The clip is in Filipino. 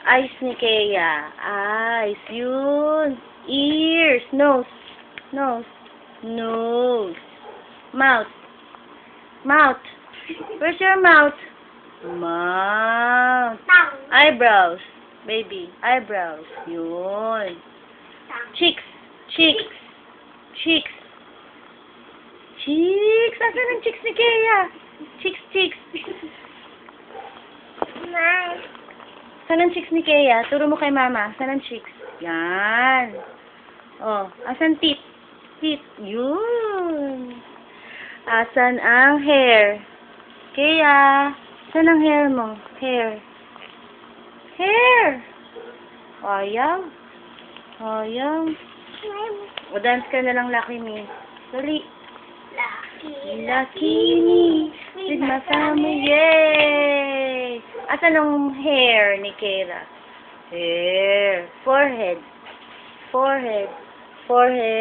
Eyes ni Kea. Eyes. Yun. Ears. Nose. Nose. Nose. Mouth. Mouth. Where's your mouth? Mouth. Eyebrows. Baby. Eyebrows. Yun. Cheeks. Cheeks. Cheeks. Cheeks. Asan ang cheeks ni Kea? Cheeks, cheeks. Saan ang cheeks ni Kea? Turo mo kay mama. Saan ang cheeks? Yan. Oh, asan teeth? Teeth. Yun. Asan ang hair? Kea, saan ang hair mo? Hair. Hair. Ayaw. Ayaw. O, dance ka na lang, Lucky Me. Dali. Lucky Me. With my family. Yay! Asan ang hair ni Kera? Hair. Forehead. Forehead. Forehead.